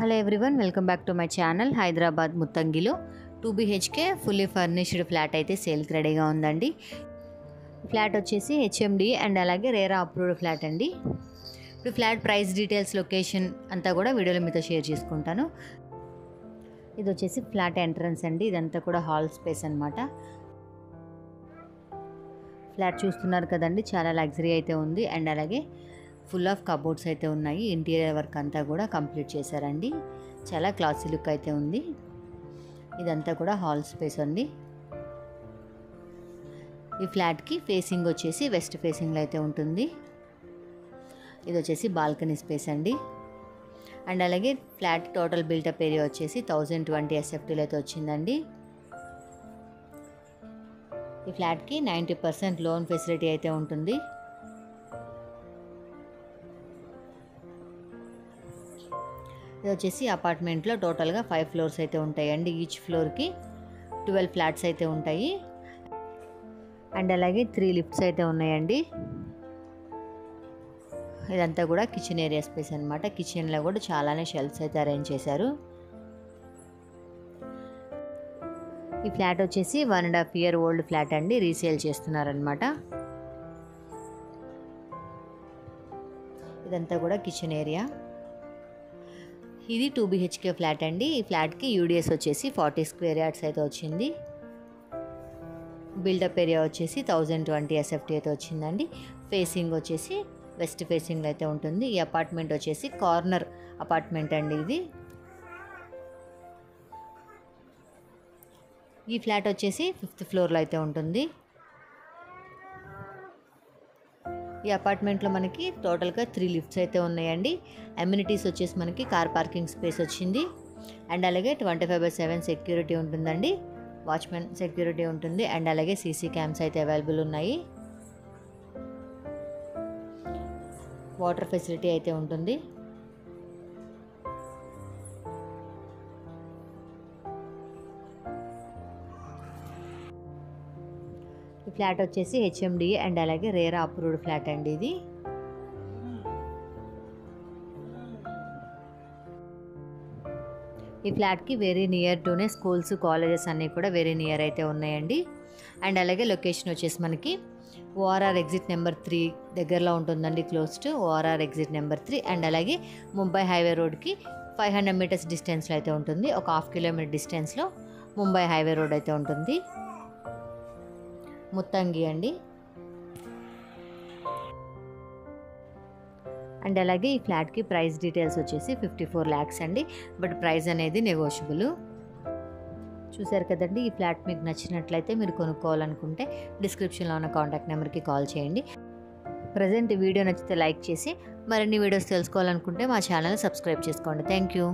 Hello everyone, welcome back to my channel. Hyderabad ముత్తంగిలో 2 BHK fully furnished flat అయితే సేల్కి రెడీగా ఉందండి. ఫ్లాట్ వచ్చేసి HMD అండ్ అలాగే రేరా అప్రూవ్డ్ ఫ్లాట్ అండి. ఇప్పుడు ఫ్లాట్ ప్రైస్ డీటెయిల్స్, లొకేషన్ అంతా కూడా వీడియోలో మీతో షేర్ చేసుకుంటాను. ఇది వచ్చేసి ఫ్లాట్ ఎంట్రన్స్ అండి. ఇదంతా కూడా హాల్ స్పేస్ అనమాట. ఫ్లాట్ చూస్తున్నారు కదండి, చాలా లగ్జరీ అయితే ఉంది అండ్ అలాగే ఫుల్ ఆఫ్ కబోర్డ్స్ అయితే ఉన్నాయి. ఇంటీరియర్ వర్క్ అంతా కూడా కంప్లీట్ చేశారండి. చాలా క్లాసీ లుక్ అయితే ఉంది. ఇదంతా కూడా హాల్ స్పేస్ అండి. ఈ ఫ్లాట్కి ఫేసింగ్ వచ్చేసి వెస్ట్ ఫేసింగ్లో అయితే ఉంటుంది. ఇది వచ్చేసి బాల్కనీ స్పేస్ అండి. అండ్ అలాగే ఫ్లాట్ టోటల్ బిల్టప్ ఏరియా వచ్చేసి 1020 SFTలో అయితే వచ్చిందండి. ఈ ఫ్లాట్కి 90% లోన్ ఫెసిలిటీ అయితే ఉంటుంది. ఇది వచ్చేసి అపార్ట్మెంట్లో టోటల్గా 5 ఫ్లోర్స్ అయితే ఉంటాయండి. ఈచ్ ఫ్లోర్కి 12 ఫ్లాట్స్ అయితే ఉంటాయి అండ్ అలాగే 3 లిఫ్ట్స్ అయితే ఉన్నాయండి. ఇదంతా కూడా కిచెన్ ఏరియా స్పేస్ అనమాట. కిచెన్లో కూడా చాలానే షెల్ఫ్స్ అయితే అరేంజ్ చేశారు. ఈ ఫ్లాట్ వచ్చేసి 1.5 year ఓల్డ్ ఫ్లాట్ అండి. రీసేల్ చేస్తున్నారనమాట. ఇదంతా కూడా కిచెన్ ఏరియా. ఇది 2 BHK ఫ్లాట్ అండి. ఈ ఫ్లాట్కి UDS వచ్చేసి 40 స్క్వేర్ యార్డ్స్ అయితే వచ్చింది. బిల్డప్ ఏరియా వచ్చేసి 1020 SFT అయితే వచ్చిందండి. ఫేసింగ్ వచ్చేసి వెస్ట్ ఫేసింగ్లో అయితే ఉంటుంది. ఈ అపార్ట్మెంట్ వచ్చేసి కార్నర్ అపార్ట్మెంట్ అండి. ఇది ఈ ఫ్లాట్ వచ్చేసి 5th ఫ్లోర్లో అయితే ఉంటుంది. ఈ అపార్ట్మెంట్లో మనకి టోటల్గా 3 లిఫ్ట్స్ అయితే ఉన్నాయండి. అమ్యూనిటీస్ వచ్చేసి మనకి కార్ పార్కింగ్ స్పేస్ వచ్చింది అండ్ అలాగే 24/7 సెక్యూరిటీ ఉంటుందండి. వాచ్మెన్ సెక్యూరిటీ ఉంటుంది అండ్ అలాగే CC క్యామ్స్ అయితే అవైలబుల్ ఉన్నాయి. వాటర్ ఫెసిలిటీ అయితే ఉంటుంది. ఈ ఫ్లాట్ వచ్చేసి HMD అండ్ అలాగే రేరా అప్రూవ్డ్ ఫ్లాట్ అండి. ఇది ఈ ఫ్లాట్కి వెరీ నియర్ టూనే స్కూల్స్, కాలేజెస్ అన్నీ కూడా వెరీ నియర్ అయితే ఉన్నాయండి. అండ్ అలాగే లొకేషన్ వచ్చేసి మనకి ORR ఎగ్జిట్ నెంబర్ 3 దగ్గరలో ఉంటుందండి. Close to ORR exit number 3 and అలాగే ముంబై హైవే రోడ్కి 500 meters డిస్టెన్స్లో అయితే ఉంటుంది. ఒక 1/2 kilometer డిస్టెన్స్లో ముంబై హైవే రోడ్ అయితే ఉంటుంది. ముత్తంగి అండి. అండ్ అలాగే ఈ ఫ్లాట్కి ప్రైస్ డీటెయిల్స్ వచ్చేసి 54 lakhs అండి. బట్ ప్రైస్ అనేది నెగోషియబుల్. చూసారు కదండి, ఈ ఫ్లాట్ మీకు నచ్చినట్లయితే మీరు కొనుక్కోవాలనుకుంటే డిస్క్రిప్షన్లో ఉన్న కాంటాక్ట్ నెంబర్కి కాల్ చేయండి. ప్రజెంట్ ఈ వీడియో నచ్చితే లైక్ చేసి మరిన్ని వీడియోస్ తెలుసుకోవాలనుకుంటే మా ఛానల్ సబ్స్క్రైబ్ చేసుకోండి. Thank you.